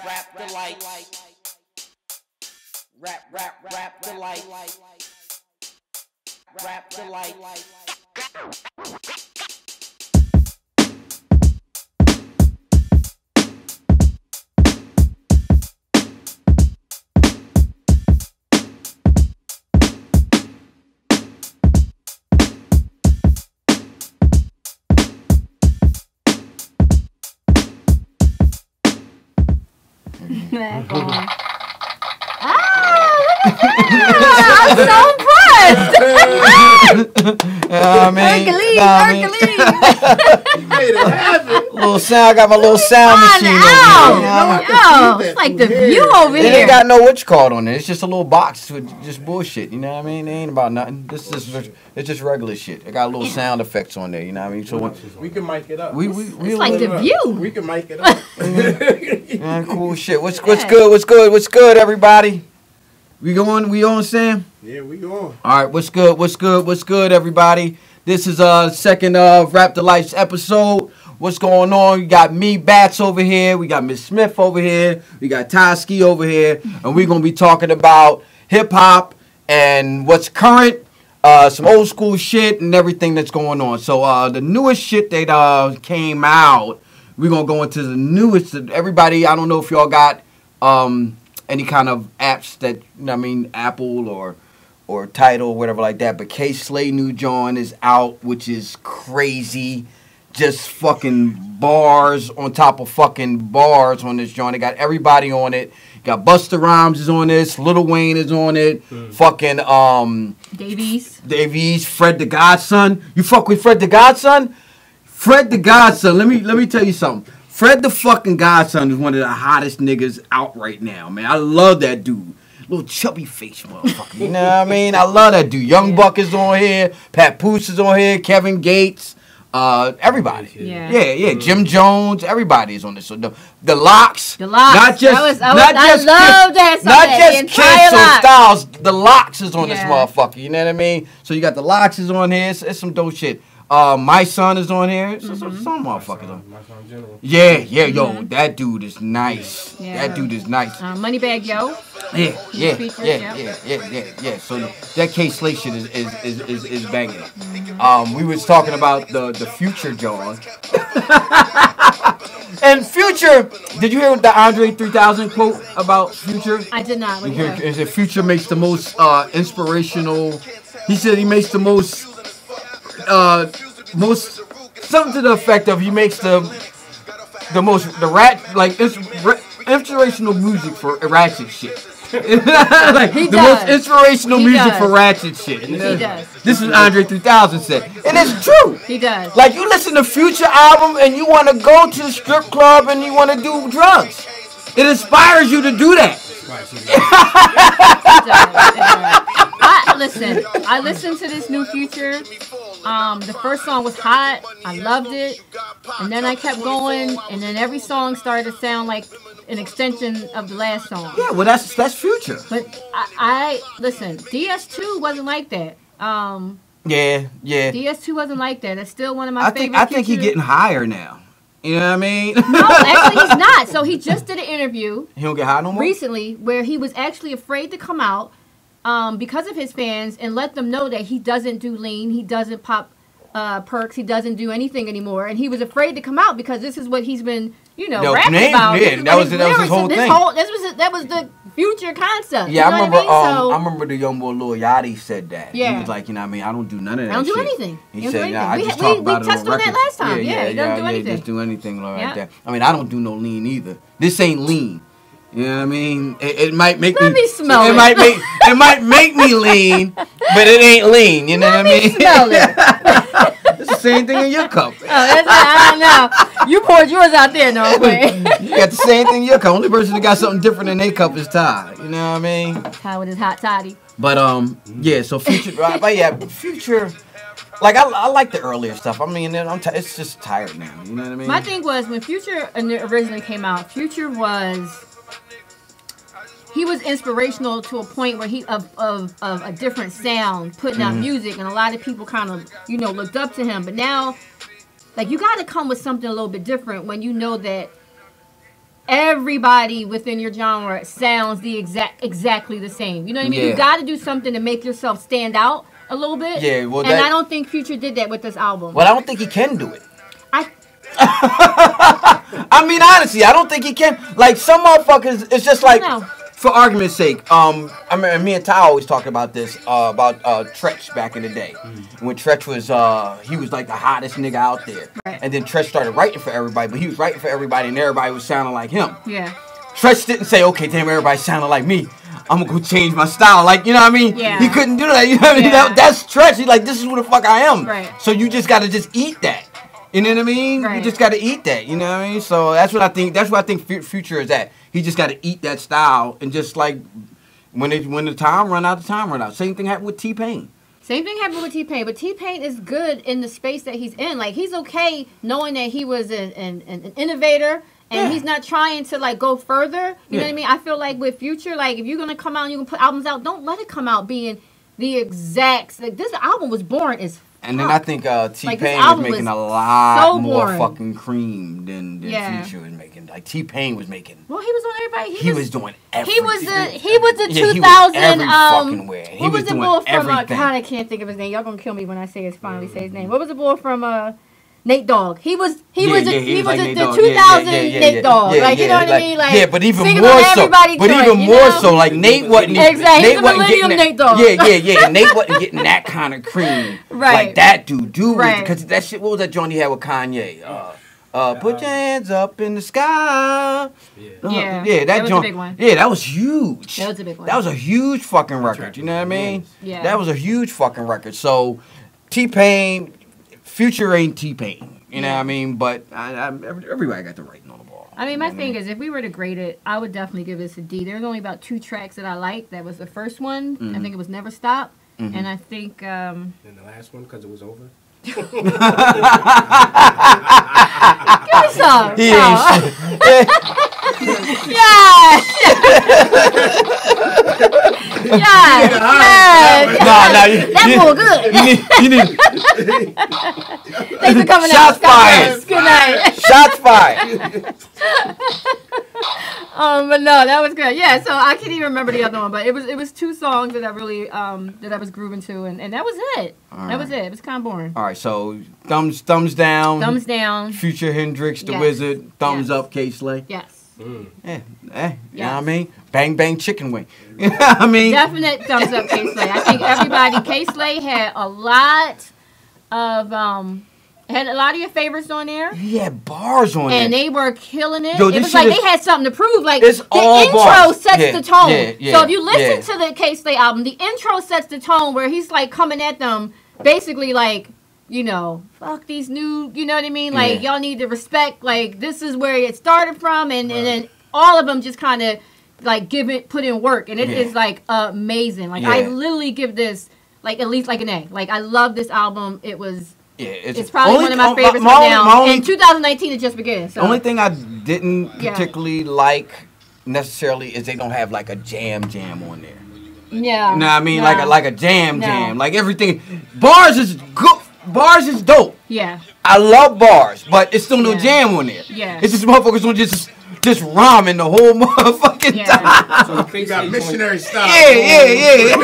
Rap Delites. Rap Delites. Rap Delites. I'm so impressed. Little sound, I got my little sound machine over here. It's like the view over It here. ain't got no what you call it on it. It's just a little box with just bullshit. You know what I mean? It ain't about nothing. It's just regular shit. It got little sound effects on there. You know what I mean? So we can mic it up. It's like the view. We can mic it up. Yeah, cool shit. What's good, everybody? We on, Sam? Yeah, we on. All right, what's good, everybody? This is second Rap Delites episode. What's going on? You got me, Bats, over here. We got Miss Smith over here. We got Toski over here. And we're going to be talking about hip-hop and what's current, some old school shit and everything that's going on. So the newest shit that came out, we're going to go into the newest. Everybody, I don't know if y'all got any kind of apps that, you know what I mean, Apple or Tidal, whatever like that. But K Slay new joint is out, which is crazy. Just fucking bars on top of fucking bars on this joint. They got everybody on it. Got Busta Rhymes is on this. Lil Wayne is on it. Fucking Davies, Fred the Godson. You fuck with Fred the Godson? Fred the Godson. Let me tell you something. Fred the fucking Godson is one of the hottest niggas out right now, man. I love that dude. Little chubby face motherfucker. You know what I mean? I love that dude. Young Buck is on here. Pat Poose is on here. Kevin Gates. Everybody. Yeah. Jim Jones. Everybody is on this. So the Locks. Not just Kids or Styles. The Locks is on this motherfucker. You know what I mean? So you got the Locks is on here. It's some dope shit. My Son is on here. Some motherfuckers on. My Son General. Yeah, yo, that dude is nice. Yeah. That dude is nice. Moneybag Yo. Yeah. So that K Slay shit is banging. We was talking about the Future John. And Future, did you hear the Andre 3000 quote about Future? I did not. Is it Future makes the most inspirational? He said he makes the most something to the effect of he makes the inspirational music for ratchet shit. Like he the does. most inspirational He music does. for ratchet shit. He does. This is Andre 3000 said, and it's true. He does. Like you listen to Future album and you want to go to the strip club and you want to do drugs. It inspires you to do that. I listened to this new Future. The first song was hot. I loved it. And then I kept going. And then every song started to sound like an extension of the last song. Yeah, well, that's Future. But I listen, DS2 wasn't like that. Yeah. DS2 wasn't like that. That's still one of my favorite I think he's Future. getting higher now. You know what I mean? No, actually he's not. So he just did an interview He don't get high no more? recently where he was actually afraid to come out because of his fans and let them know that he doesn't do lean, he doesn't pop perks, he doesn't do anything anymore, and he was afraid to come out because this is what he's been, rapping about. Yeah, that was his whole thing. That was the Future concept. Yeah, you know I remember. what I mean? I remember the young boy Lil Yachty said that. Yeah. He was like, I don't do none of that. I don't do shit. anything. He Don't said, do I anything. just We talk about it touched on on that record. last time. Yeah, he doesn't do anything. Just do anything like Yeah. that. I mean, I don't do no lean either. This ain't lean. You know what I mean? It might make Let me smell it. It might make me lean, but it ain't lean. You know what I mean? Smell it. It's the same thing in your cup. I don't know. You poured yours out there, no way. You got the same thing in your cup. Only person that got something different in their cup is Ty. You know what I mean? Ty with his hot toddy. But yeah. So Future, but yeah, Future. Like I like the earlier stuff. I mean, it's just tired now. You know what I mean? My thing was when Future originally came out, Future was. He was inspirational to a point where he of a different sound, putting out music, and a lot of people kind of looked up to him. But now, like you got to come with something a little bit different when you know that everybody within your genre sounds exactly the same. You know what I mean? Yeah. You got to do something to make yourself stand out a little bit. Yeah, well, and I don't think Future did that with this album. Well, I don't think he can do it. I I mean, honestly, I don't think he can. Like, some motherfuckers, it's just like, No. for argument's sake, I mean, me and Ty always talk about this, about Tretch back in the day. When Tretch was, he was like the hottest nigga out there. Right. And then Tretch started writing for everybody, but he was writing for everybody and everybody was sounding like him. yeah. Tretch didn't say, okay, damn, everybody sounding like me. I'm gonna go change my style. Like, you know what I mean? Yeah. He couldn't do that. You know what I mean? Yeah. That's Tretch. He's like, this is who the fuck I am. Right. So you just gotta just eat that. You know what I mean? Right. You just gotta eat that. You know what I mean? So that's what I think. That's what I think Future is at. He just gotta eat that style and just like when the time run out, the time run out. Same thing happened with T-Pain. Same thing happened with T-Pain, but T-Pain is good in the space that he's in. Like, he's okay knowing that he was an innovator, and Yeah. he's not trying to, like, go further. You know Yeah. what I mean? I feel like with Future, like, if you're going to come out and you're going to put albums out, don't let it come out being the exact... Like, this album was born as And then I think T-Pain Like, was this album making was a lot so more boring. fucking cream than Yeah. Future was making. Like, T-Pain was making... Well, he was on everybody. He was doing everything. He was the Yeah, he 2000 was every fucking where. He what was was the doing bull from everything. God, I can't think of his name. Y'all gonna kill me when I say finally say his name. What was the bull from Nate Dogg? He was like the Nate 2000 Dogg. Nate Dogg. Yeah, like, you know what I like- mean? Like, yeah, but even singing more on so. everybody But joint, even you more know? so, like Nate wasn't. Exactly, he's Nate the wasn't millennium getting Nate Dogg. Yeah. Nate wasn't getting that kind of cream Right. like that dude. Right. Because that shit. What was that joint he had with Kanye? Put your hands up in the sky. Yeah, that that was a joint. big one. Yeah, that was huge. That was a big one. That was a huge fucking record. You know what I mean? Yeah. That was a huge fucking record. So, T-Pain, Future ain't T-Pain. You know what I mean? But everybody got the writing on the wall. I mean, my thing is, if we were to grade it, I would definitely give this a D. There's only about 2 tracks that I like. That was the first one. I think it was Never Stop. And I think... And the last one, because it was over? Give me some. He No. ain't shit. Yes! Yes! Nah, That bull good. you need Thanks for coming Shots out. God fired. bless. Good night. shots fired. But no, that was good. Yeah, so I can't even remember the other one, but it was 2 songs that I really that I was grooving to, and that was it. That was it. It was kind of boring. All right, so thumbs down. Thumbs down. Future Hendrix, the Yes. Wizard. Thumbs Yes. up, K-Slay. Yes. You know what I Yes. mean? Bang bang chicken wing. You know what I mean? Definite thumbs up, K-Slay. I think everybody, K-Slay had a lot of your favorites on there. He had bars on And it. they were killing it. Yo, It this was like shit is- they had something to prove. Like, It's the all intro bars. sets Yeah, the tone. yeah, So if you listen yeah. to the K-Slay album, the intro sets the tone where he's like coming at them basically like, you know, fuck these new, you know what I mean? Like, Yeah. y'all need to respect, like, this is where it started from. And then all of them just kind of like put in work. And it is like amazing. Like, I Yeah. literally give this like at least like an A. Like, I love this album. It was... Yeah, It's probably one of my favorites right now. And 2019 is just beginning. So. The only thing I didn't Yeah. particularly like necessarily is they don't have like a jam on there. Yeah. You know what I mean? Yeah. Like a jam. No. Like everything. Bars is good. Bars is dope. Yeah. I love bars, but it's still no Yeah. jam on there. Yeah. It's just motherfuckers on just rhyming the whole motherfucking Yeah. time. So You got missionary style. Yeah.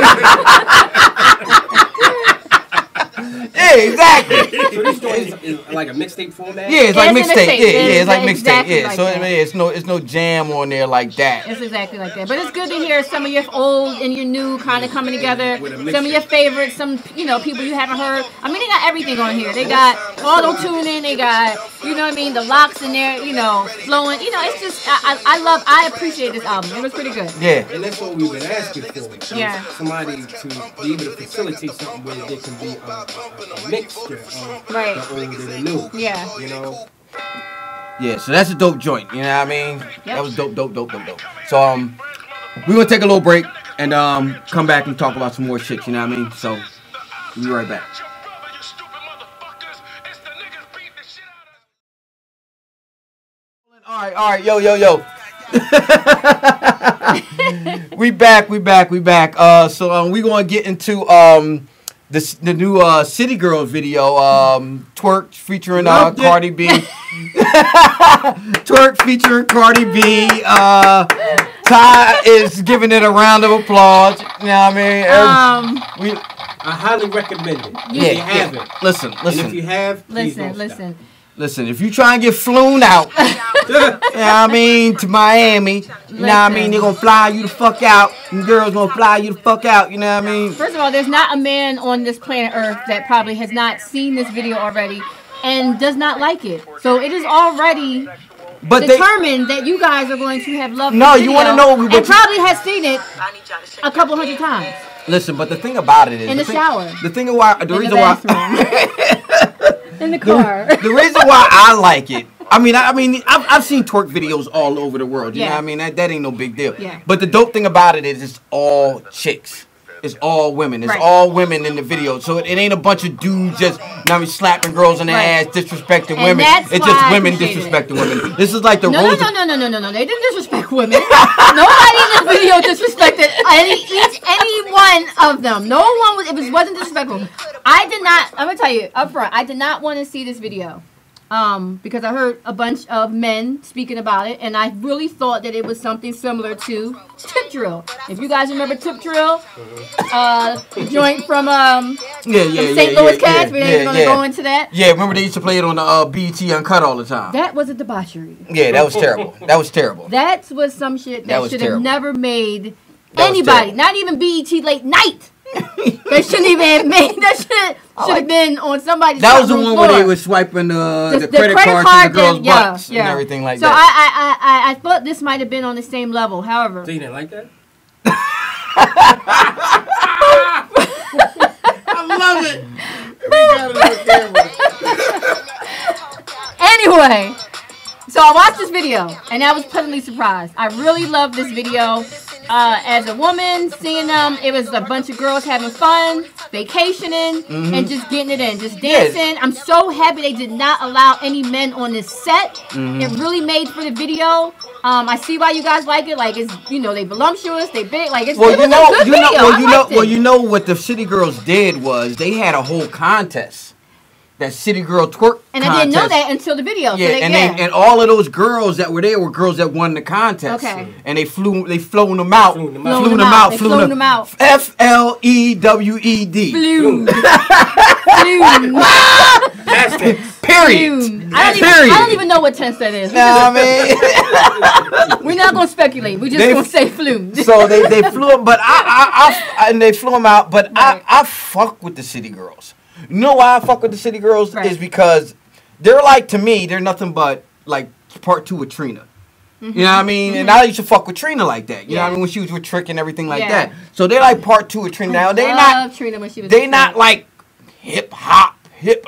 Yeah, exactly. So this joint is like a mixtape format? Yeah, it's like It's a mixtape. mixtape. Yeah, it's like mixtape. exactly Yeah, like so that. it's no jam on there like that. It's exactly like that. But it's good to hear some of your old and your new kind of coming together. With a Some of your favorites, some, you know, people you haven't heard. I mean, they got everything on here. They got auto-tuning. They got, you know what I mean, the locks in there, you know, flowing. You know, it's just, I appreciate this album. It was pretty good. Yeah. And that's what we've been asking for. Yeah. Somebody to be able to facilitate something where there can be a mixture of Right. the old and the new. Yeah. You know? Yeah, so that's a dope joint, you know what I mean? Yep. That was dope. So we're gonna take a little break and come back and talk about some more shit, you know what I mean? So we'll be right back. All right, yo. we back. So we gonna get into the new City Girls video, Twerk featuring Cardi B. Twerk featuring Cardi B. Ty is giving it a round of applause. You know what I mean? I highly recommend it. Yeah, If you haven't. Listen. And if you have, please don't stop. Listen, if you try and get flown out, you know what I mean, to Miami, you know what I mean, they're going to fly you the fuck out, and girls going to fly you the fuck out, you know what I mean? First of all, there's not a man on this planet Earth that probably has not seen this video already and does not like it. So it is already determined that you guys are going to have loved No, this you video want to know what and probably has seen it a couple hundred times. Listen, but the thing about it is... In the shower. The thing why... The reason why... In the car. The reason why I like it, I've seen twerk videos all over the world. You know what I mean? That ain't no big deal. Yeah. But the dope thing about it is it's all chicks. It's all women. It's all women in the video. So it ain't a bunch of dudes just slapping girls in the ass, disrespecting women. It's just women disrespecting women. This is like the No. They didn't disrespect women. Nobody in the video disrespected any one of them. No one was. It wasn't disrespectful. I did not. I'm gonna tell you up front. I did not want to see this video. Because I heard a bunch of men speaking about it, and I really thought that it was something similar to Tip Drill. If you guys remember Tip Drill, the joint from St. Louis Cats, we ain't gonna go into that. Yeah, remember they used to play it on the BET Uncut all the time. That was a debauchery. Yeah, that was terrible. That was terrible. That was some shit that should have never made That anybody, not even BET Late Night. They shouldn't even have made that shit. Should have been on somebody's. That was the one floor. where they were swiping the credit cards to the girls' butts and everything like that. So I thought this might have been on the same level. However, So you didn't like that? I love it. We got it on camera. anyway, so I watched this video and I was pleasantly surprised. I really loved this video. As a woman, seeing them, it was a bunch of girls having fun, vacationing, and just getting it in, just dancing. I'm so happy they did not allow any men on this set. It really made for the video. I see why you guys like it. Like, it's, they voluptuous, they big. Like, it was a good video. You know what the City Girls did was they had a whole contest. That City Girl twerk and contest. I didn't know that until the video. Yeah, so and all of those girls that were there were girls that won the contest. Okay. And they flown them out. Flew them out. FLEWED. Flew. Period. I don't even know what tense that is. We're not gonna speculate. We're just gonna say flew. So they flew them, but they flew them out. But I fuck with the City Girls. You know why I fuck with the City Girls is because they're like, to me, they're nothing but like part 2 of Trina. You know what I mean? And I used to fuck with Trina like that. You know what I mean? When she was with Trick and everything like that. So they're like part 2 of Trina. Now they're not Trina when she was. They not like hip hop,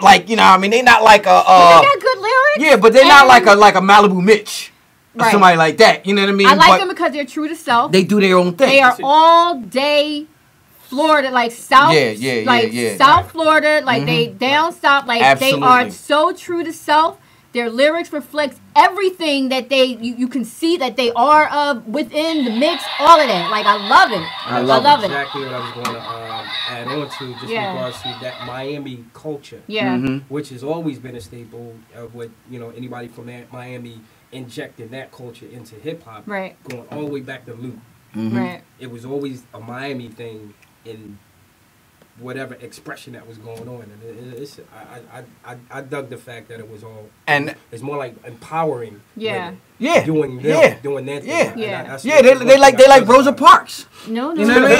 like, you know what I mean? They not like a. They got good lyrics. Yeah, but they're not like a Malibu Mitch. Or somebody like that. You know what I mean? I like them because they're true to self. They do their own thing. They are all day. Florida, like South, South Florida, like they down south, like Absolutely. They are so true to self. Their lyrics reflects everything that you can see that they are within the mix, all of that. Like, I love it. I love it. Exactly what I was going to add on to, just in regards to that Miami culture, which has always been a staple of what anybody from Miami injecting that culture into hip hop, going all the way back to Luke. Right. It was always a Miami thing. In whatever expression that was going on, and I dug the fact that it was all, and it's more like empowering, doing that, they like Rosa Parks. No, you know what I mean?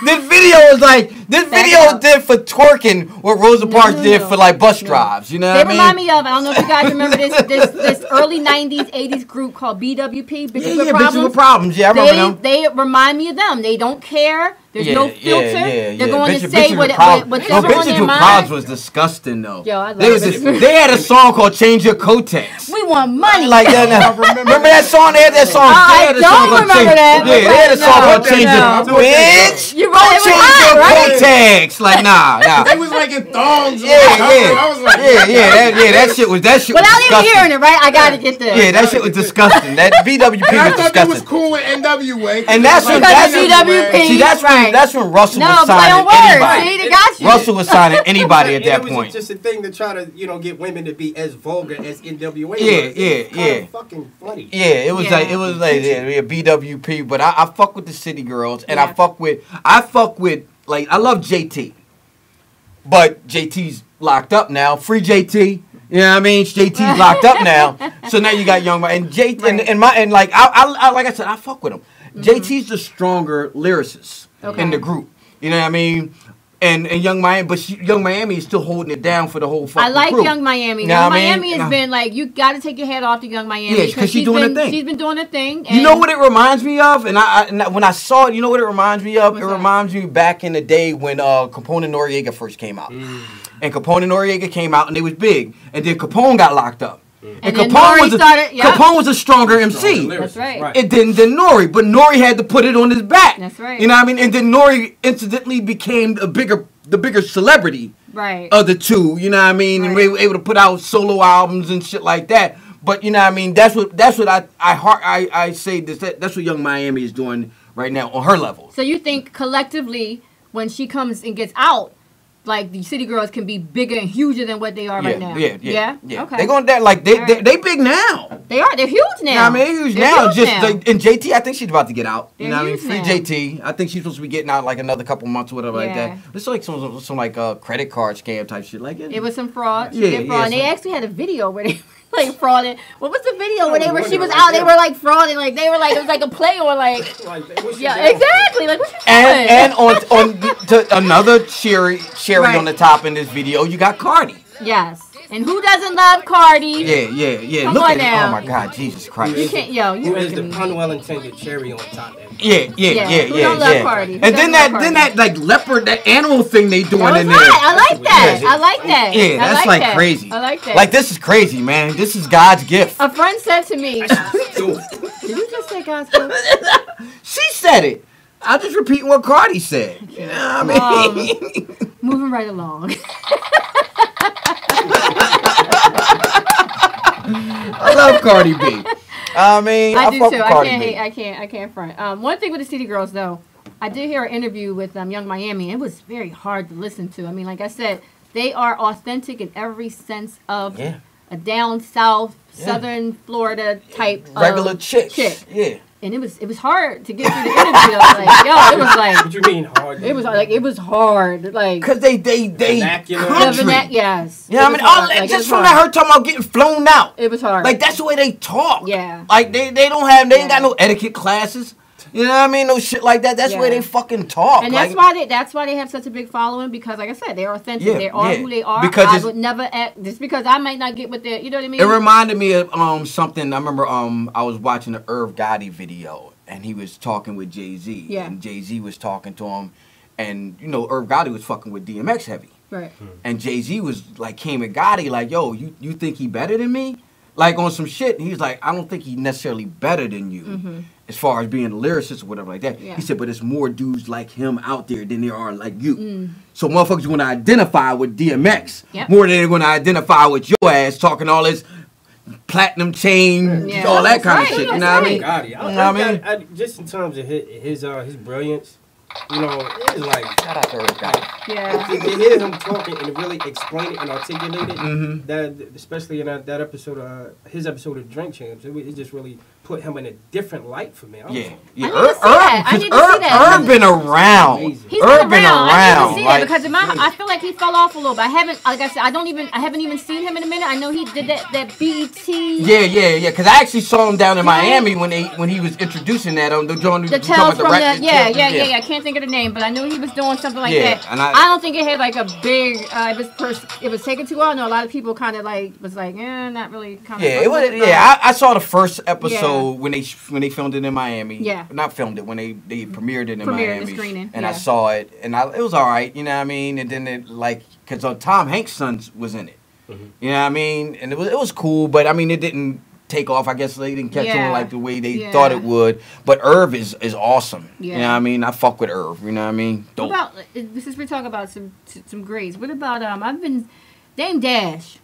This video is like did for twerking what Rosa Parks did for like bus drives. You know what I mean? They remind me of. I don't know if you guys remember this early '90s, '80s group called BWP. Bitches with Problems. Yeah, I remember them. They remind me of them. They don't care. There's no filter. They're going to say what's on their mind. Bitches with Problems was disgusting though. Yo, I love it. They had a song called "Change Your Kotex." We want money. Like that now. Remember that song? They had that song. I don't remember that. Yeah, they had a song called "Change Your Bitch." You right? Change your Kotex. Like nah. They was like in thongs. I was like, that shit was disgusting. Without even hearing it, right? I gotta get this. Yeah, that shit was disgusting. That BWP was disgusting. That was cool with NWA. And that's when BWP. See, that's when that's when Russell was play signing on words. anybody. See, they got you. Russell was signing anybody at that it point. was just a thing to try to, get women to be as vulgar as NWA. Yeah. Fucking funny. Yeah, it was like BWP, but I fuck with the City Girls, and I fuck with like I love JT, but JT's locked up now. Free JT. You know what I mean? JT's locked up now, so now you got Young and JT and like I said, I fuck with him. JT's the stronger lyricist in the group. You know what I mean? And Young Miami, but Young Miami is still holding it down for the whole fucking crew. I like Young Miami. You know Young Miami has been like, you got to take your head off to Young Miami. Yeah, because she's doing her thing. She's been doing her thing. You know what it reminds me of? And when I saw it, you know what it reminds me of? What's it reminds me back in the day when Capone and Noriega first came out. And Capone and Noriega came out and they was big. And then Capone got locked up. And Capone was a stronger MC. That's right. It didn't than Nori, but Nori had to put it on his back. That's right. You know what I mean? And then Nori incidentally became the bigger celebrity of the two. You know what I mean? And we were able to put out solo albums and shit like that. But you know what I mean? That's what I say. That's what Young Miami is doing right now on her level. So you think collectively, when she comes and gets out, like the City Girls can be bigger and huger than what they are right now. Yeah. Okay. They're going that like they big now. They are. They're huge now. Yeah, I mean they're huge now. And JT, I think she's about to get out. They're you know what I mean? Free now. JT. I think she's supposed to be getting out like another couple months or whatever like that. It's like some like credit card scam type shit like it. It was some fraud. Yeah. And they actually had a video where they like frauding. What was the video where she was out? They were like frauding. Like they were like it was like a play on like. Yeah, exactly. Like what you doing? And on to another cherry on the top in this video, you got Cardi. Yes. And who doesn't love Cardi? Yeah. Come Look on at now. Oh my God, Jesus Christ! You can't, Who is the pun well intended cherry on top? Yeah. Who don't love Cardi? And then that like leopard, that animal thing they doing in there. I like that. Yeah, that's like crazy. I like that. Like this is crazy, man. This is God's gift. A friend said to me, "Did you just say God's gift?" She said it. I'm just repeating what Cardi said. You know what I mean? Moving right along. I love Cardi B. I mean, I do fuck too. with Cardi B. I can't front. One thing with the City Girls though, I did hear an interview with Young Miami. It was very hard to listen to. I mean, like I said, they are authentic in every sense of a down south, southern Florida type regular chick. Yeah. And it was hard to get through the interview. It was like. What you mean hard? It was hard. Like because they country. Yes. You know what I mean? Just from that her talking about getting flown out. It was hard. Like that's the way they talk. Yeah. Like they ain't got no etiquette classes. You know what I mean? No shit like that. That's the way they fucking talk. And like, that's why they have such a big following because, like I said, they're authentic. They are who they are. Because I would never act just because I might not get what they're. You know what I mean? It reminded me of something. I remember I was watching the Irv Gotti video and he was talking with Jay-Z. Yeah. And Jay-Z was talking to him, and you know Irv Gotti was fucking with DMX heavy. Right. And Jay-Z was like came at Gotti like, yo, you think he better than me? Like on some shit. He's like, I don't think he's necessarily better than you. As far as being a lyricist or whatever like that. Yeah. He said, but it's more dudes like him out there than there are like you. So motherfuckers are going to identify with DMX more than they're going to identify with your ass talking all this platinum chain, all that kind of shit. You know what I mean? Gotti. Just in terms of his brilliance, you know, it's like shout out to Irv Gotti. Yeah. To hear him talking and really explain it and articulate it, that especially in that episode, his episode of Drink Champs, it just really put him in a different light for me. I need to see that. Irv been around. He's been around. I need to see that because I feel like he fell off a little bit. I haven't, like I said, I haven't even seen him in a minute. I know he did that BET. Yeah. Because I actually saw him down in Miami when he was introducing that on the Tales from the I can't think of the name, but I knew he was doing something like that. And I don't think it had like a big. It was taken too well. I know a lot of people kind of like was like, not really. I saw the first episode when they filmed it in Miami. Yeah. Not filmed it when they premiered it in Miami. The screening. And I saw it, and it was all right. You know what I mean? And then because Tom Hanks' son was in it. You know what I mean? And it was cool, but I mean it didn't take off. I guess they didn't catch on like the way they thought it would. But Irv is awesome. Yeah. You know what I mean? I fuck with Irv. You know what I mean? Dope. What about, since we're talking about some grades, what about I've been Dame Dash.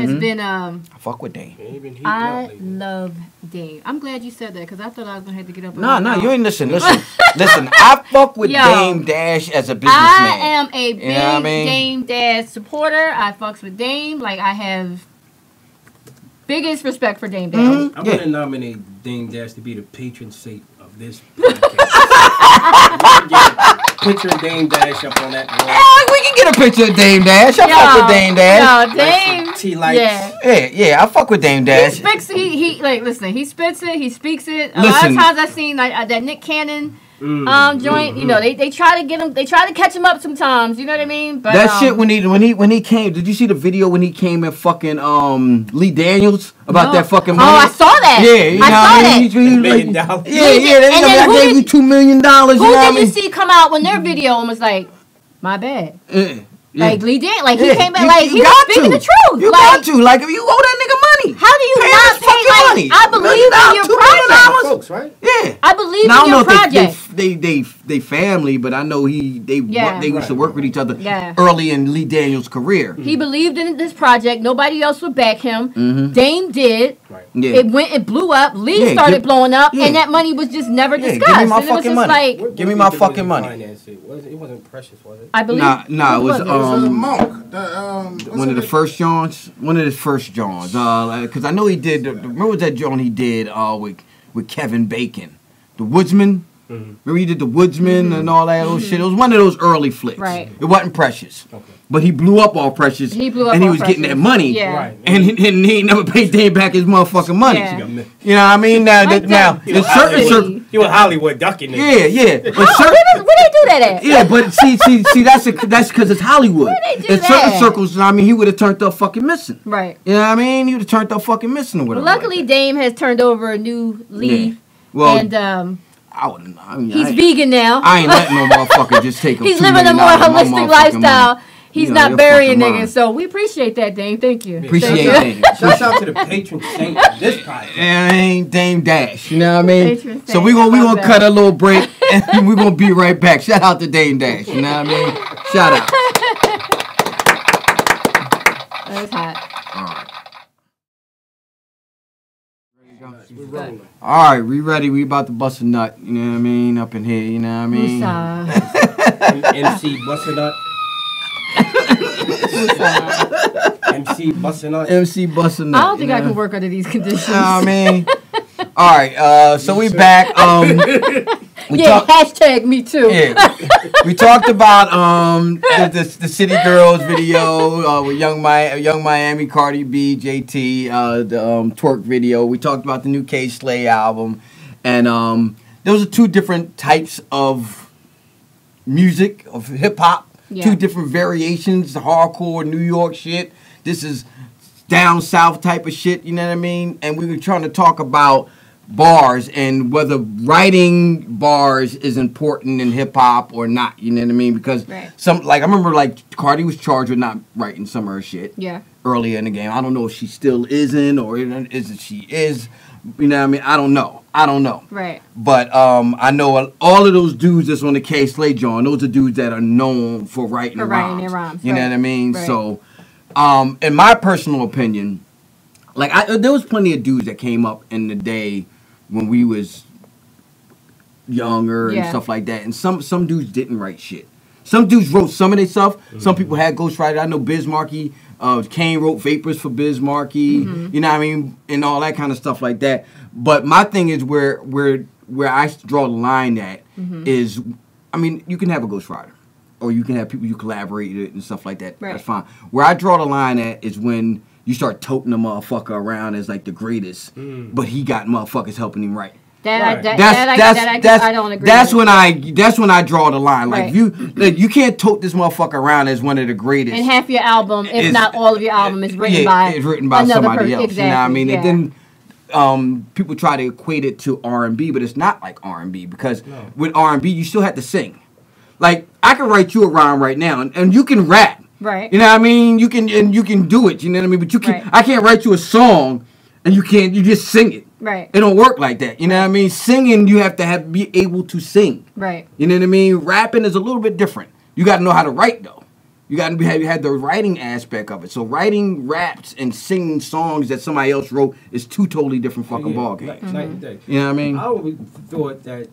has been I fuck with Dame. I love Dame. I'm glad you said that because I thought I was gonna have to get up. No, you ain't listen. Listen. I fuck with Dame Dash as a businessman. I am a big Dame Dash supporter. I fucks with Dame. Like I have biggest respect for Dame Dash. I want to nominate Dame Dash to be the patron saint of this podcast. Picture of Dame Dash up on that wall. Yeah, we can get a picture of Dame Dash. I fuck with Dame Dash. No, Dame. Tea lights. Yeah, I fuck with Dame Dash. He spits he spits it, he speaks it. A lot of times I've seen like that Nick Cannon joint, you know, they try to get him, they try to catch him up sometimes, you know what I mean? But that shit when he came, did you see the video when he came and fucking Lee Daniels about that fucking money? Oh, I saw that. Yeah, you know what I mean? $1 million. I gave you $2 million. Who did you see come out when their video and was like, my bad? Yeah. Like Lee Dan, like he came back, like he was speaking the truth. You got to, like if you owe that nigga money, how do you not pay? Like, money? I believe in your project, folks, right? Yeah, I believe in your project. They family, but I know they used to work with each other early in Lee Daniels' career. He believed in this project. Nobody else would back him. Dame did. Right. Yeah. It blew up. Lee started blowing up, and that money was just never discussed. Give me my fucking money. Give me my fucking money. It wasn't Precious, was it? I believe. Nah, it was Monk. One of the first Johns. One of his first Johns. Because I know he did. Remember that John he did with Kevin Bacon, The Woodsman. Remember he did The Woodsman and all that old shit. It was one of those early flicks. Right. It wasn't Precious. Okay. But he blew up all Precious. He blew up and he all was Precious. getting that money. Yeah. Right. And he never paid Dame back his motherfucking money. Yeah. You know what I mean? Now there's certain circles. He was Hollywood ducking it. Yeah. But Where they do that at? yeah, but see, that's because it's Hollywood. Where they do In certain that? circles, I mean, he would have turned up fucking missing. Right. You know what I mean? He would have turned up fucking missing with him. Luckily, Dame has turned over a new leaf. Yeah. Well, and he's vegan now. I ain't letting no motherfucker just take. He's living a more holistic lifestyle. He's not burying niggas, so we appreciate that, Dame. Thank you. Appreciate that. Shout out to the patron saint of this podcast. And Dame Dash, you know what I mean? Patron So saint, we gonna cut a little break, and we gonna be right back. Shout out to Dame Dash, you know what I mean? Shout out. That's hot. All right, we ready. We about to bust a nut, you know what I mean? Up in here, you know what I mean? MC busting up. MC busting up. MC busting up. I don't think I can work under these conditions. You know what I mean? All right, so we back. Hashtag me too. Yeah, we talked about the City Girls video with Young Miami, Cardi B, JT, the Twerk video. We talked about the new K Slay album, and those are two different types of music, of hip hop. Yeah. Two different variations, hardcore New York shit. This is down south type of shit, you know what I mean? And we were trying to talk about bars and whether writing bars is important in hip hop or not, you know what I mean? Because I remember Cardi was charged with not writing some of her shit earlier in the game. I don't know if she still isn't or isn't she is. You know what I mean? I don't know. Right. But I know all of those dudes that's on the K Slay John, those are dudes that are known for writing rhymes. You know what I mean? Right. So, in my personal opinion, there was plenty of dudes that came up in the day when we was younger and stuff like that. And some dudes didn't write shit. Some dudes wrote some of their stuff. Mm-hmm. Some people had ghostwriters. I know Biz Markie. Kane wrote Vapors for Biz Markie, you know what I mean, and all that kind of stuff like that. But my thing is where I draw the line at is, I mean, you can have a ghostwriter, or you can have people you collaborate with and stuff like that. Right. That's fine. Where I draw the line at is when you start toting a motherfucker around as like the greatest, but he got motherfuckers helping him write. I don't agree. That's when I draw the line. Like you can't tote this motherfucker around as one of the greatest. And half your album, if not all of your album, is written by somebody else. Exactly. You know what I mean? And then people try to equate it to R&B, but it's not like R&B because with R&B you still have to sing. Like I can write you a rhyme right now, and you can rap. Right. You know what I mean? You can do it. You know what I mean? But you can. I can't write you a song, and you just sing it. Right. It don't work like that. You know what I mean? Singing, you have to be able to sing. Right. You know what I mean? Rapping is a little bit different. You got to know how to write, though. You got to have the writing aspect of it. So writing raps and singing songs that somebody else wrote is two totally different fucking ballgames. Night and day. You know what I mean? I always thought that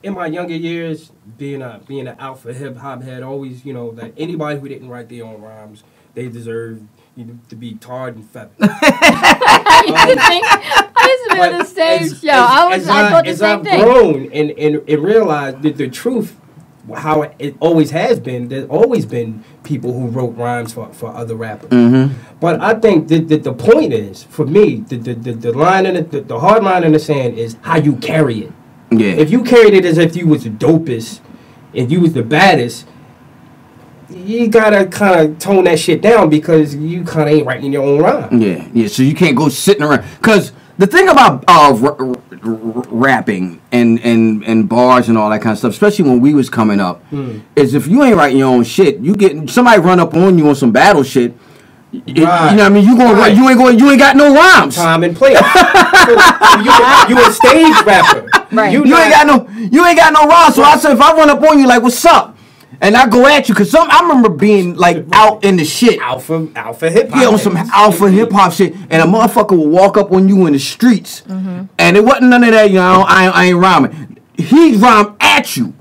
in my younger years, being an alpha hip hop head, always that anybody who didn't write their own rhymes, they deserve to be tarred and feathered. I used to be on the same show. I thought the same thing. As I've grown and realized that the truth, how it always has been, there's always been people who wrote rhymes for other rappers. Mm-hmm. But I think that the point is, for me, the line in the hard line in the sand is how you carry it. Yeah. If you carried it as if you was the dopest and you was the baddest, you gotta kind of tone that shit down because you kind of ain't writing your own rhyme. Yeah. So you can't go sitting around. Because the thing about rapping and bars and all that kind of stuff, especially when we was coming up, is if you ain't writing your own shit, you get somebody run up on you on some battle shit. You know what I mean? You ain't got no rhymes. Time and place. you a stage rapper. Right. You ain't got no rhymes. So I said, if I run up on you like, what's up? And I go at you, because I remember being like out in the shit. Alpha hip hop. Yeah, on some alpha hip hop shit. And a motherfucker will walk up on you in the streets. Mm-hmm. And it wasn't none of that, I ain't rhyming. He'd rhyme at you.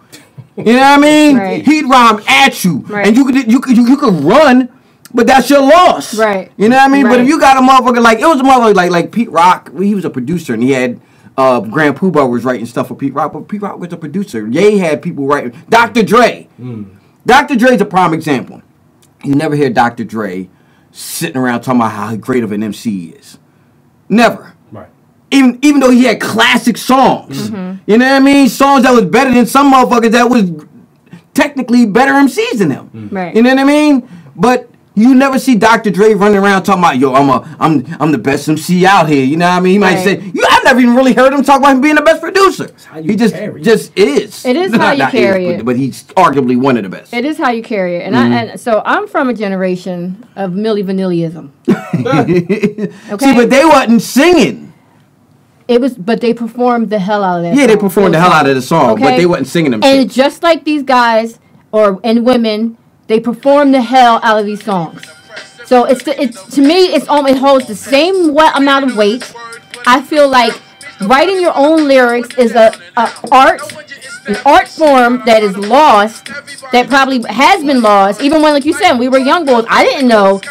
You know what I mean? Right. He'd rhyme at you. Right. And you could run, but that's your loss. Right. You know what I mean? Right. But if you got a motherfucker it was a motherfucker like Pete Rock, he was a producer and he had Grand Poobah was writing stuff for Pete Rock, but Pete Rock was a producer. Ye had people writing. Dr. Dre. Dr. Dre's a prime example. You never hear Dr. Dre sitting around talking about how great of an MC he is. Never. Right. Even though he had classic songs. Mm-hmm. You know what I mean? Songs that was better than some motherfuckers that was technically better MCs than him. Mm-hmm. Right. You know what I mean? But you never see Dr. Dre running around talking about, yo, I'm the best MC out here. You know what I mean? He might say, I've never even really heard him talk about him being the best producer. He just is. It is how you carry it. But he's arguably one of the best. It is how you carry it. And so I'm from a generation of Milli Vanilliism. Okay? See, but they wasn't singing. But they performed the hell out of that song. Yeah, they performed the hell out of the song, but they wasn't singing them And shit. just like these guys and women, they perform the hell out of these songs. So to me, it holds the same amount of weight. I feel like writing your own lyrics is an art form that is lost, that probably has been lost. Even when, like you said, we were young boys, I didn't know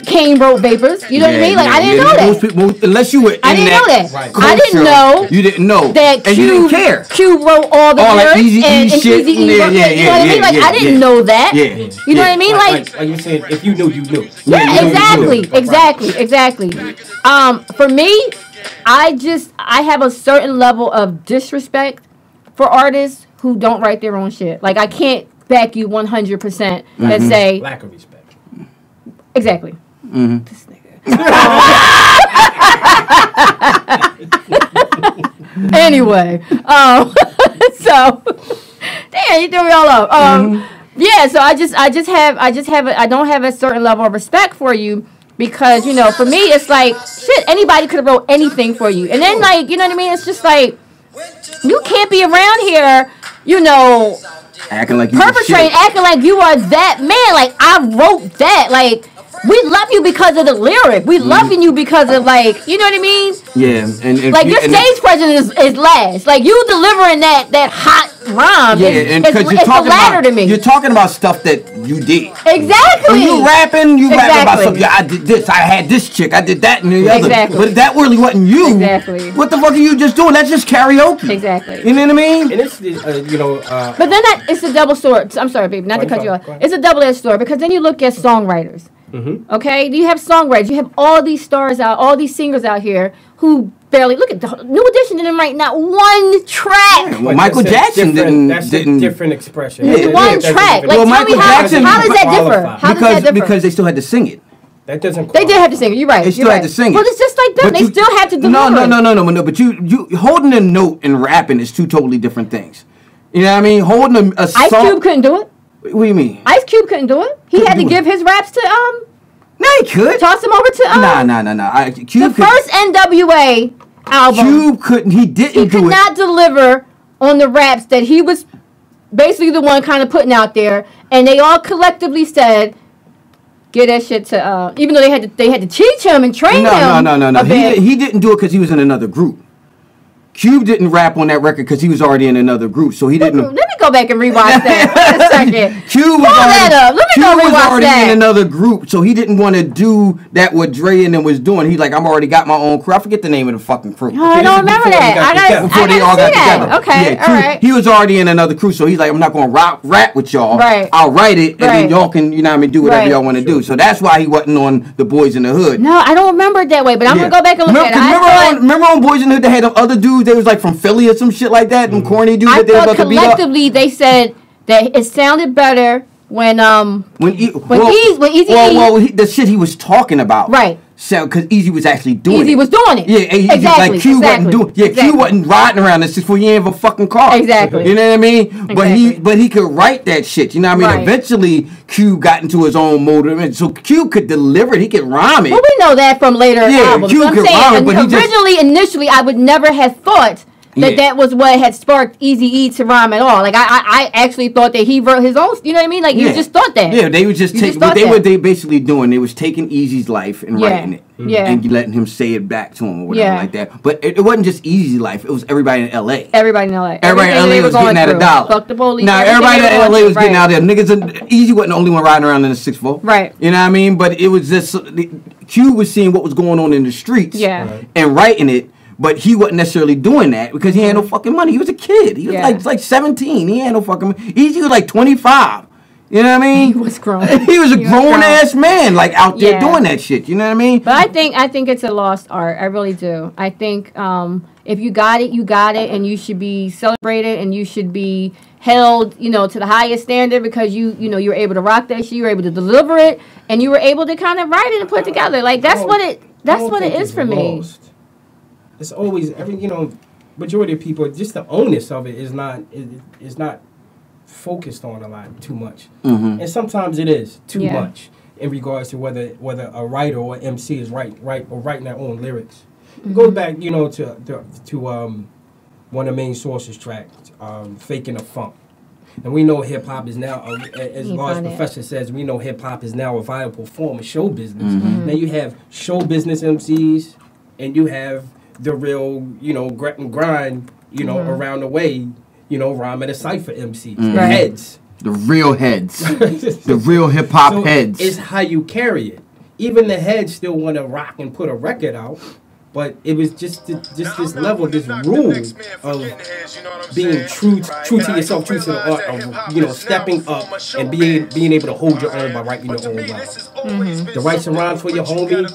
Kane wrote Vapors. You know what I mean? Like, I didn't know that. Most people, unless you were in I didn't know that. Right. I didn't know. You didn't know. That and you didn't care. Q wrote all the lyrics. And shit. You know what I mean? Like, I didn't know that. Yeah. You know what I mean? Like you saying, if you knew, you knew. Yeah, exactly. For me, I have a certain level of disrespect for artists who don't write their own shit. Like, I can't back you 100% and say... Lack of respect. Exactly. Mm-hmm. This nigga. Anyway, so damn, you threw me all up. Yeah, so I don't have a certain level of respect for you because for me it's like shit. Anybody could have wrote anything for you, and then like you know what I mean. It's just like you can't be around here, acting like you acting like you are that man. Like I wrote that, like. We love you because of the lyric. We loving you because of like, you know what I mean? Yeah, and like your stage presence is last. Like you delivering that hot rhyme. Yeah, and because it's the latter to me. You're talking about stuff that you did. Exactly. When you rapping about something. I did this. I had this chick. I did that and the other. Exactly. But that really wasn't you. Exactly. What the fuck are you just doing? That's just karaoke. Exactly. You know what I mean? And it's But then it's a double sword. I'm sorry, baby, not to cut you off. It's a double-edged sword because then you look at songwriters. Mm-hmm. Okay, you have songwriters. You have all these stars out, all these singers out here who barely look at the New Edition didn't write not one track. Well, Michael Jackson didn't. That's a different expression. Yeah. One track. Like, tell me how does that differ? Because they still had to sing it. That doesn't. They did have to sing it. You're right. They still had to sing it. Well, it's just like them. They still have to deliver. No. But you holding a note and rapping is two totally different things. You know what I mean? Holding a song. Ice Cube couldn't do it. What do you mean? Ice Cube couldn't do it. He had to give his raps to No, he could. Toss him over to No. The first NWA album. Cube couldn't. He didn't. He could not deliver on the raps that he was basically the one kind of putting out there, and they all collectively said, "Get that shit to." Even though they had to teach him and train him. No. He didn't do it because he was in another group. Cube didn't rap on that record because he was already in another group, so he didn't. Let me go back and rewatch that for a second. Cube was already in another group, so he didn't want to do that what Dre and them was doing. He's like, I'm already got my own crew. I forget the name of the fucking crew. Oh, I don't remember that. Before they all got together. Okay, all right. He was already in another crew, so he's like, I'm not going to rap with y'all. Right. I'll write it, and then y'all can, you know what I mean, do whatever y'all want to do. So that's why he wasn't on the Boys in the Hood. No, I don't remember it that way, but I'm going to go back and look at it. Remember on Boys in the Hood, they had them other dudes, they was like from Philly or some shit like that, them corny dudes that they were about to beat up. Collectively, they said that it sounded better when Easy the shit he was talking about, right? So because Easy was actually doing it. Easy was doing it. Yeah, exactly. Like Q wasn't doing. Yeah, Q wasn't riding around this before he ain't have a fucking car. Exactly. You know what I mean? Exactly. But he could write that shit. You know what I mean? Right. Eventually, Q got into his own mode, and so Q could deliver it. He could rhyme it. Well, we know that from later albums. Q could rhyme it, but initially, I would never have thought that was what had sparked Eazy-E to rhyme at all. Like I actually thought that he wrote his own. You know what I mean? Like you just thought that. Yeah, they would just take what they basically doing. They was taking Eazy's life and writing it, and letting him say it back to him or whatever like that. But it wasn't just Eazy's life. It was everybody in L.A. Everybody in L.A. Everybody in L.A. was getting at a dollar. Fuck the police. Now everybody in L.A. was getting out there. Niggas, Eazy wasn't the only one riding around in a 6'4". Right. You know what I mean? But it was just Q was seeing what was going on in the streets. Yeah. And writing it. But he wasn't necessarily doing that because he had no fucking money. He was a kid. He was like 17. He had no fucking money. Eazy was like 25. You know what I mean? He was grown. He was a grown-ass man, like, out there doing that shit. You know what I mean? But I think it's a lost art. I really do. I think if you got it, you got it, and you should be celebrated, and you should be held, to the highest standard because you were able to rock that shit, you were able to deliver it, and you were able to kind of write it and put it together. Like that's what it is for me. It's always majority of people, just the onus of it is not focused on a lot too much, and sometimes it is too much in regards to whether a writer or MC is writing their own lyrics. It goes back to one of the main sources tracks, "Faking a Funk," and we know hip hop is now, as Large Professor says, we know hip hop is now a viable form of show business. Now you have show business MCs, and you have the real, grit and grind, around the way, rhyme at a cypher MCs. The heads. The real heads. The real hip-hop heads. It's how you carry it. Even the heads still want to rock and put a record out, but it was just this level, this rule of being true to yourself, true to the art of, stepping up and being able to hold your own by writing your own rhyme. The write some rhymes for your homie,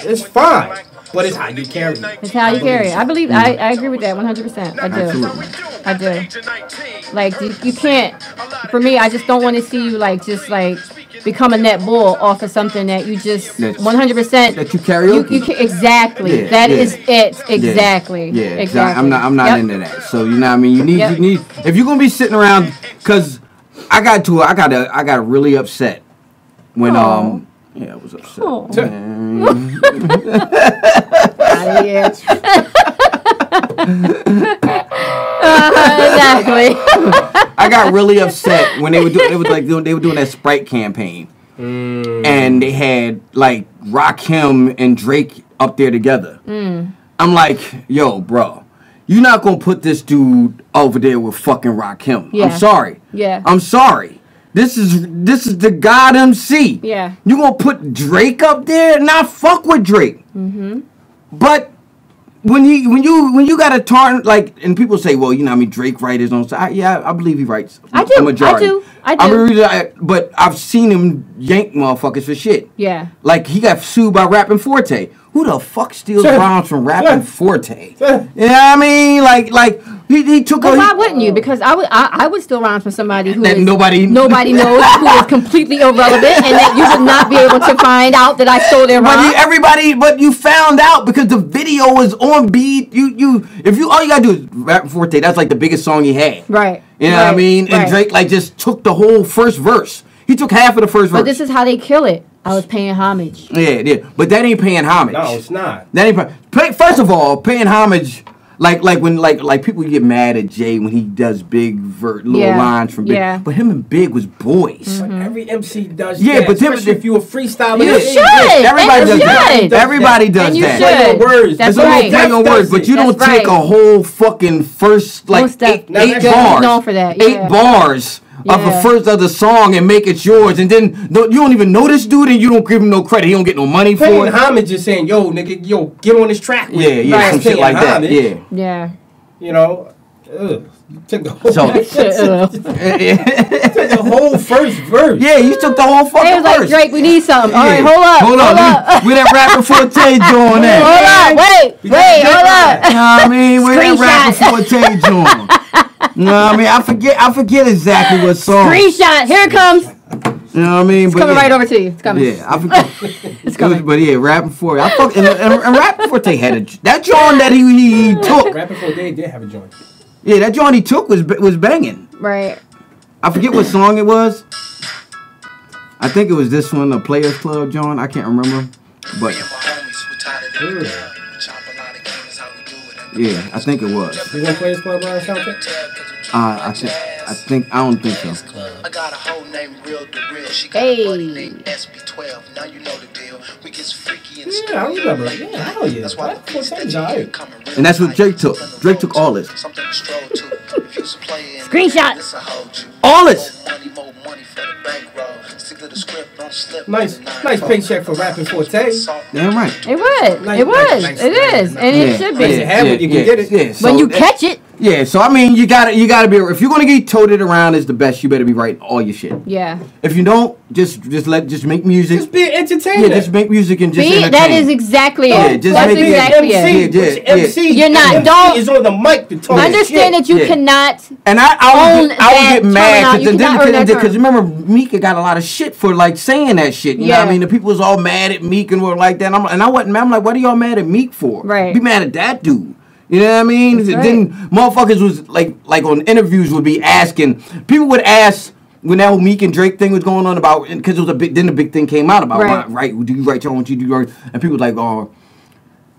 it's fine. But it's how you carry it. It's how you carry it. I believe, I agree with that 100%. I do. Like, you can't, for me, I just don't want to see you, just become a net bull off of something that you just 100%. That you carry over. Exactly. That is it. Exactly. Yeah, exactly. I'm not into that. So, you know what I mean? You need, if you're going to be sitting around, because I got really upset when, yeah, I was upset. Oh. Exactly. I got really upset when they were doing that Sprite campaign, and they had Rakim and Drake up there together. I'm like, yo, bro, you're not gonna put this dude over there with fucking Rakim. Yeah. I'm sorry. Yeah. I'm sorry. This is the God MC. Yeah. You gonna put Drake up there? Nah, fuck with Drake. But when you got a turn and people say, well, Drake writes his own side. Yeah, I believe he writes. I do. A majority. I do. But I've seen him yank motherfuckers for shit. Yeah. Like he got sued by Rapping Forte. Who the fuck steals rhymes from Rapping Forte? You know what I mean? Like he took. Well, why wouldn't you? Because I would steal rhymes from somebody who nobody knows, who is completely irrelevant, and that you would not be able to find out that I stole their rhymes. But you found out because the video was on beat. All you gotta do is Rapping Forte. That's like the biggest song he had. Right. You know what I mean? And Drake just took the whole first verse. He took half of the first verse. But this is how they kill it. I was paying homage. Yeah. But that ain't paying homage. No, it's not. That ain't first of all, paying homage. Like when people get mad at Jay when he does big little lines from Big. Yeah. But him and Big was boys. But every MC does Yeah, that. but especially if you a freestyler. You should. Everybody does that. Everybody does and you that. should. Play on words. That's It's right. play on words, but you don't That's take a right. whole fucking first Most eight def- bars, known for that, 8 yeah. bars of the Yeah. first of the song and make it yours, and then you don't even know this dude, and you don't give him no credit. He don't get no money for Paying it. homage, just saying, yo, nigga, get on this track. With Yeah, Right. some shit like that. Homage. Yeah. Yeah. You know, you took the whole, So- took the whole first verse. Yeah, you took the whole They fucking was like, verse. Drake, we need something. All right, Yeah. hold up. We that rapper Forte joint that. Hold up. Wait, hold up. You know what I mean? Where that rapper Screenshot. Forte joint. You know what I mean? I forget exactly what song. Screenshot. Here it comes. You know what I mean? It's coming right over to you. It's coming. Yeah, I forget. It's coming. But yeah, rapping for it. And rapping Forte had that joint that he took. Rapping for they did have a joint. Yeah, that joint he took was banging. Right. I forget what song it was. I think it was this one, the Players Club joint. I can't remember, but yeah, I think it was. You gonna play this club around soundtrack? I think I don't think so. I got a whole name real to real. She got Hey. a buddy named SB12. Now you know the deal. We get freaky and Yeah, I remember. Yeah, hell yeah. That's why the That's kids that alright. you hear coming real And that's what tight. Drake took. Drake took all this. Something to stroll to. If you's a player in Screenshot. this, I hold you. All this. More money for the bankroll. Stick to the script, don't slip. Nice paycheck for rapping Forte. Damn right. It was. Nice, It was. nice, It nice, is. nice. And it should be. Nice to have it, you can get it. Yeah, so When you that- catch it. Yeah, so I mean, you gotta be. If you're gonna get toted around as the best, you better be writing all your shit. Yeah. If you don't, just make music. Just be entertaining. Yeah, just make music and just See, entertain. that is exactly Yeah, it. just That's make it exactly MC, it. Yeah, but yeah, MC, You're not- MC don't- is on the mic to talk Understand shit. that you Yeah. cannot. And I Own would that get mad terminology. You cannot earn that because term. remember Meek got a lot of shit for like saying that shit. You know what I Yeah. mean? The people was all mad at Meek and were like that. And I wasn't mad. I'm like, what are y'all mad at Meek for? Right. Be mad at that dude. You know what I mean? That's right. Then motherfuckers was like on interviews would be asking. People would ask when that whole Meek and Drake thing was going on about, because it was a big. Then the big thing came out about right. Do you write your own? Do you write? And people were like, oh.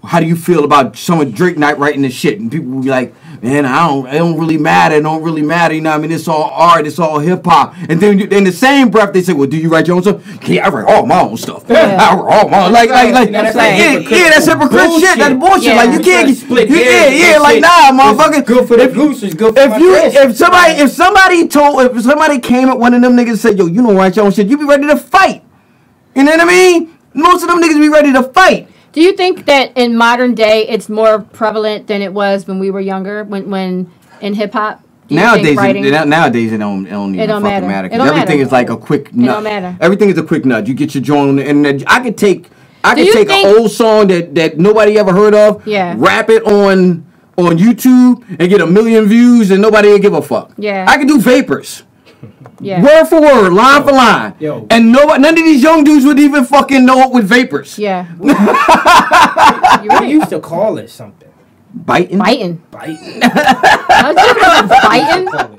How do you feel about some of Drake not writing this shit? And people will be like, man, it don't really matter. It don't really matter. You know what I mean? It's all art. It's all hip hop. And then in the same breath, they say, well, do you write your own stuff? Yeah, I write all my own stuff. Yeah. I write all my own. Like, That's like that's hypocrite shit. That's bullshit. Yeah. Like, you can't Split get, hairs yeah, and like, shit. nah, motherfucker. It's good for the goose. It's good for my friends. If somebody came at one of them niggas and said, yo, you don't write your own shit, you be ready to fight. You know what I mean? Most of them niggas be ready to fight. Do you think that in modern day it's more prevalent than it was when we were younger? When in hip hop? Nowadays, writing, it don't even fucking matter. It 'Cause don't everything matter. is like a quick nut. It don't matter. Everything is a quick nut. You get your joint on the internet. I could take you an think- old song that nobody ever heard of, Yeah. rap it on YouTube and get 1 million views and nobody will give a fuck. Yeah. I could do Vapors. yeah. Word for word, line for line. Yo. And none of these young dudes would even fucking know it with Vapors. Yeah. We You're right. used to call it something. Biting. Biting. Biting. I was thinking about biting. Call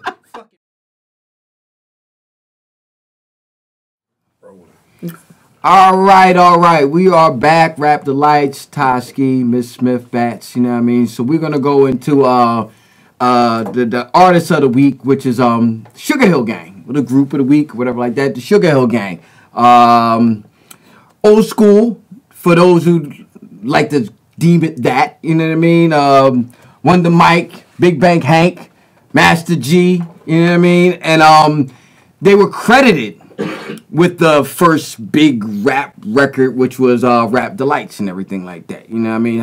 it. All right. We are back. Rap Delites, Toski, Miss Smith, Bats. You know what I mean? So we're gonna go into the artist of the week, which is Sugar Hill Gang, or the group of the week, whatever like that. The Sugar Hill Gang. Old school for those who like to deem it that. You know what I mean? Wonder Mike, Big Bank Hank, Master G. You know what I mean? And they were credited with the first big rap record, which was Rap Delites and everything like that. You know what I mean?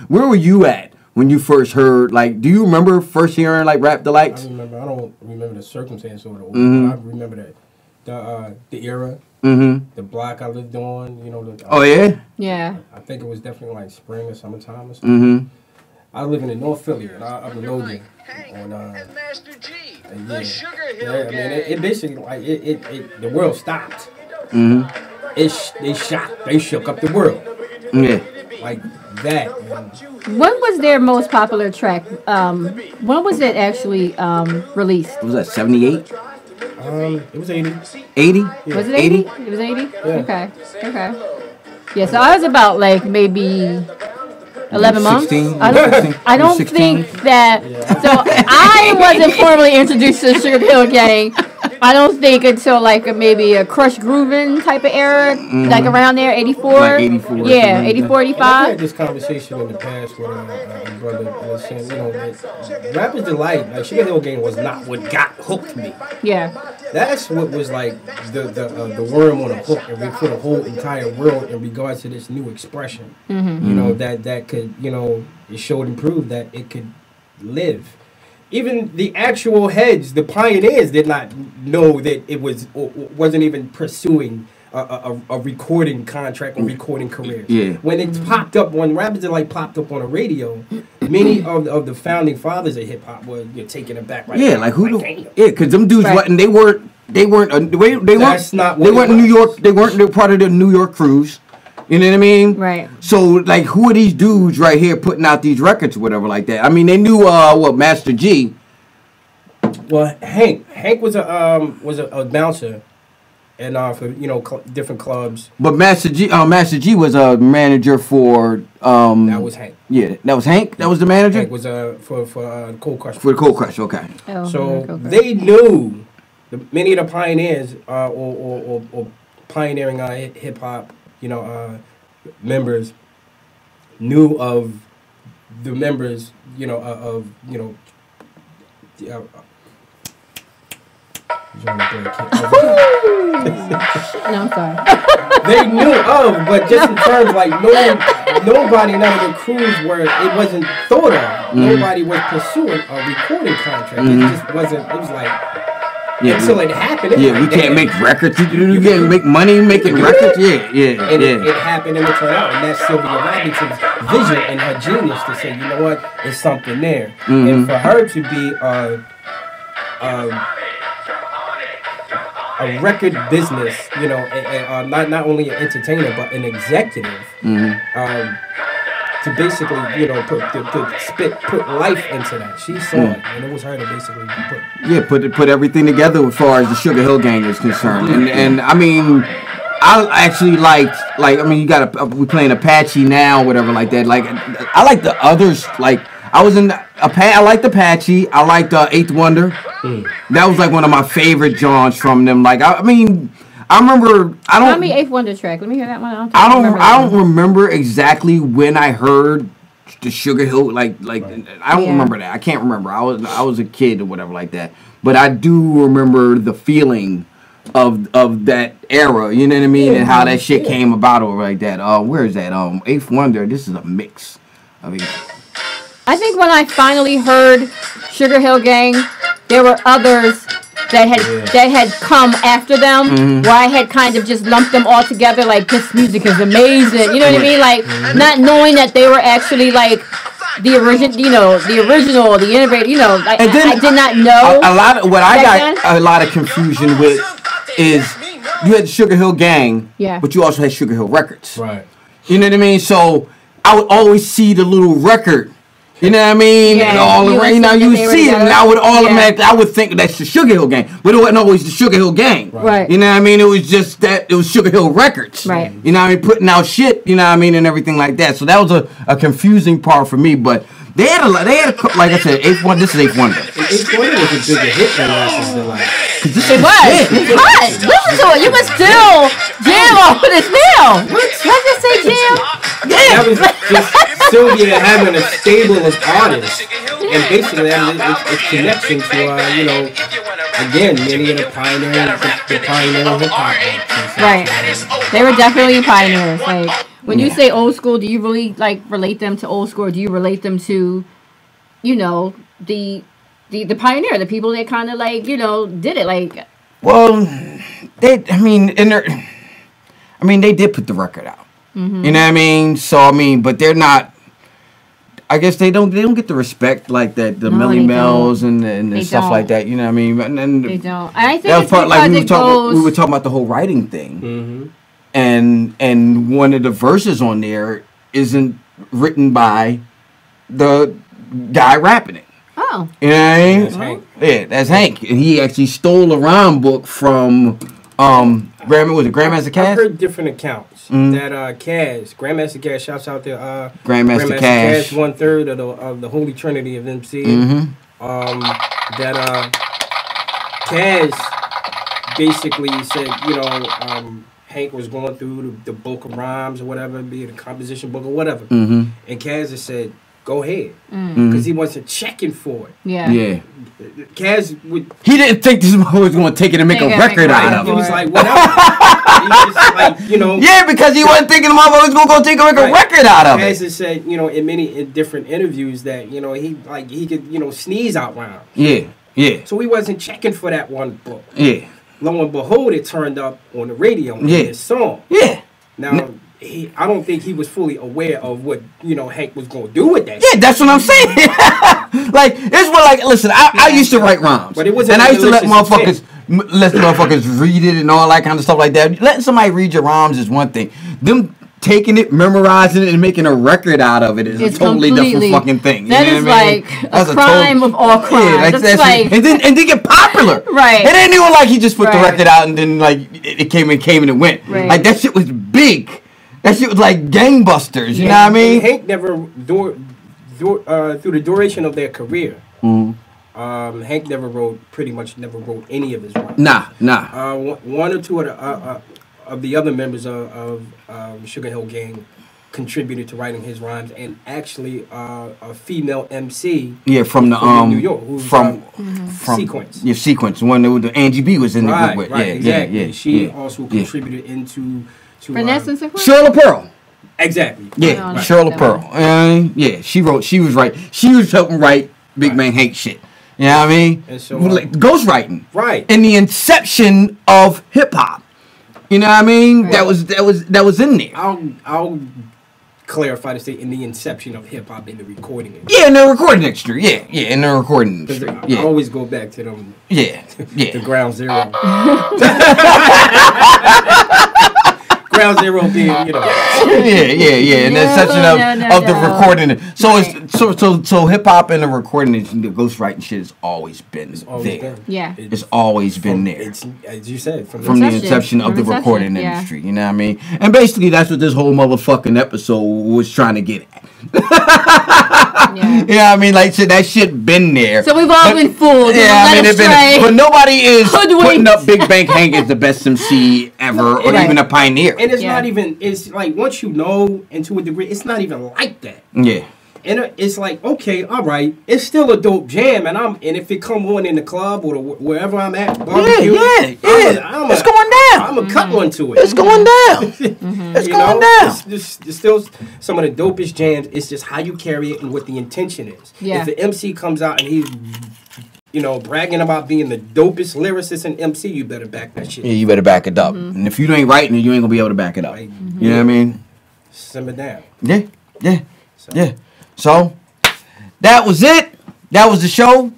Where were you at when you first heard, like, do you remember first hearing, like, Rap Delites? I don't remember the circumstance or the order, Mm-hmm. but I remember the era, Mm-hmm. the block I lived on, you know. Oh, yeah? Yeah. I think it was definitely like spring or summertime or something. Mm-hmm. I was living in North Philly, and I would know you on And Master G, yeah. the Sugar Yeah, Hill I mean, Gang. it basically like it the world stopped. Mm-hmm. They shook up the world Yeah. like that. And When was their most popular track? When was it actually released? What was that, 78? it was 80. 80? Was it 80? It was 80? Yeah. Okay. Yeah, so I was about like maybe 11 months? 16? I don't 16? think that. So I wasn't formally introduced to the Sugar Hill Gang. I don't think until like maybe a Crush Groovin' type of era, like around there, 84. Like 84. Yeah, 84, I've 85. had this conversation in the past with a brother was saying, you know, like, Rap Delites, like Sugar Hill Gang was not what got hooked me. Yeah. That's what was like the worm on a hook, and we put a whole entire world in regards to this new expression. You know, that could, you know, it showed and proved that it could live. Even the actual heads, the pioneers, did not know that it wasn't even pursuing a recording contract or recording career. Yeah. When it popped up, when Rap Delites popped up on the radio, many of the founding fathers of hip hop were taken aback. Like, Yeah, like who? damn. Yeah, because them dudes wasn't. They weren't. They weren't New York. They weren't part of the New York crews. You know what I mean? Right. So, like, who are these dudes right here putting out these records or whatever like that? I mean, they knew Master G. Well, Hank was a bouncer, and for different clubs. But Master G was a manager for. That was Hank. Yeah, that was Hank. That was the manager. Hank was for Cold Crush. For the Cold Crush, okay. Oh, So okay. they knew many of the pioneers or pioneering hip hop, members knew of the members, No, I'm sorry. they knew of, but just in terms like nobody, none of the crews it wasn't thought of. Nobody was pursuing a recording contract. It just wasn't. It was like. Until it happened. We can't make records. You can't make money making records. It happened and it turned out. And that's Sylvia Robinson's vision and her genius to say, you know what, there's something there. And for her to be a record business, not only an entertainer but an executive, to basically, put life into that. She saw it, and it was her to basically put everything together as far as the Sugar Hill Gang is concerned. And I mean, I actually liked, you got we playing Apache now, whatever like that. Like, I like the others. Like, I liked Apache. I liked Eighth Wonder. That was like one of my favorite Johns from them. Like, I remember. Tell me Eighth Wonder track. Let me hear that one. I don't remember exactly when I heard the Sugar Hill. Like I don't remember that. I can't remember. I was a kid or whatever like that. But I do remember the feeling of that era. You know what I mean? And how that shit came about or like that. Where is that? Eighth Wonder. This is a mix. I mean, I think when I finally heard Sugar Hill Gang, there were others that had come after them, where I had kind of just lumped them all together, like, this music is amazing, you know what I mean? Like, not knowing that they were actually, like, the original, the innovator, like, I did not know. A lot of confusion with is you had the Sugar Hill Gang, but you also had Sugar Hill Records. Right. You know what I mean? So I would always see the little record. You know what I mean? Yeah, and all around, you would see it, and I would automatically, I would think that's the Sugar Hill Gang, but it wasn't always the Sugar Hill Gang. Right. You know what I mean? It was just that it was Sugar Hill Records. Right. You know what I mean? Putting out shit. You know what I mean? And everything like that. So that was a confusing part for me. But they had like I said, Eighth Wonder. This is Eighth Wonder. Eighth Wonder was a bigger hit than Rap Delites. It was. It's hot. Listen to it. You can still jam off of this now. Let's just say jam. That was just Sylvia having a stable of artists, and basically it's connection to again many of the pioneer hip hop. Right. They were definitely pioneers. Like, when you say old school, do you really like relate them to old school, or do you relate them to, the pioneer, the people that kind of like did it like? Well, they did put the record out. Mm-hmm. You know what I mean? So but they're not. I guess they don't get the respect like that, the Millie Mel's and stuff like that. You know what I mean? And they don't. I think that was part like we were talking about the whole writing thing. Mm-hmm. And one of the verses on there isn't written by the guy rapping it. Oh. You know what I mean? That's Hank. Yeah, that's Hank. And he actually stole a rhyme book from Grandmaster Cash? I've heard different accounts that Cash, Grandmaster Cash, shouts out to Grandmaster Cash, 1/3 of the Holy Trinity of MC. That Cash basically said, Hank was going through the book of rhymes or whatever, be it a composition book or whatever, and Cash has said, "Go ahead," because he wasn't checking for it. Yeah. Cash would. He didn't think this mother was going to take it and make a record out of it. He was like, whatever. He just like, Yeah, because he wasn't thinking the mother was going to go take a record out of it. Cash has said, in many different interviews that he could sneeze out rhymes. Yeah. So he wasn't checking for that one book. Yeah. Lo and behold, it turned up on the radio in his song. Yeah. Now, I don't think he was fully aware of what, Hank was going to do with that. Yeah, that's what I'm saying. Listen, I used to write rhymes. But it wasn't and I used to let motherfuckers read it and all that kind of stuff like that. Letting somebody read your rhymes is one thing. Them taking it, memorizing it, and making a record out of it is a totally different fucking thing. That is like a crime of all crimes. Yeah, that's like, and then get popular. Right. It ain't even like he just put the record out and then it came and it went. Right. Like that shit was big. That shit was like gangbusters. You know what I mean? Hank never, through the duration of their career, Hank pretty much never wrote any of his rhymes. Nah. One or two of the other members of Sugar Hill Gang contributed to writing his rhymes, and actually a female MC. Yeah, from New York, from Sequence. Yeah, Sequence. When the Angie B was in the group with. Right, yeah, exactly. Yeah. She also contributed into. Shirley Pearl. Exactly. Yeah, Shirley Pearl. Yeah, she was right. She was helping write Big Man Hate shit. You know what I mean? And so, ghostwriting. Right. In the inception of hip hop. You know what I mean? Well, that was in there. I'll clarify to say in the inception of hip hop in the recording industry. Yeah, in the recording industry. Yeah, in the recording industry. I always go back to them. Yeah. The ground zero. Ground zero being, Yeah. In the inception of the recording. So hip hop and the recording, the ghostwriting shit has always been there. Yeah. It's always been there. It's, as you said, from the inception of the recording industry. You know what I mean? And basically, that's what this whole motherfucking episode was trying to get at. You know what I mean? Like, that shit been there. So we've all been fooled. Yeah, I mean, but nobody is putting up Big Bang Hank as the best MC ever, or even a pioneer. And it's not even. It's like once you know, and to a degree, it's not even like that. Yeah. And it's like, okay, all right, it's still a dope jam, and if it come on in the club or wherever I'm at, barbecue, it's going down. I'm gonna cut one to it. It's going down. It's going down. It's still some of the dopest jams. It's just how you carry it and what the intention is. Yeah. If the MC comes out and he's bragging about being the dopest lyricist and MC, you better back that shit. Yeah, you better back it up. And if you ain't writing it, you ain't gonna be able to back it up. You know what I mean? Simmer down. Yeah. So, that was it. That was the show.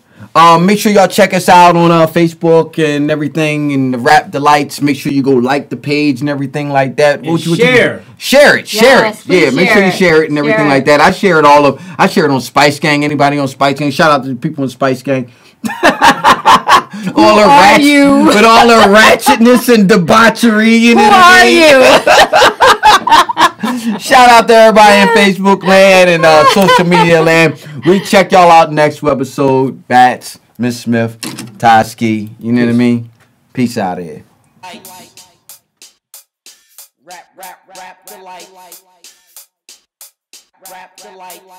Make sure y'all check us out on Facebook and everything, and the Rap Delites. Make sure you go like the page and everything like that. Share it. Yeah, make sure you share it and everything like that. I share it on Spice Gang. Anybody on Spice Gang? Shout out to the people on Spice Gang. All the ratchetness and debauchery. Who are you? Shout out to everybody in Facebook land and social media land. We check y'all out next episode. Bats, Miss Smith, Toski. You know what I mean? Peace out of here. Rap Delites.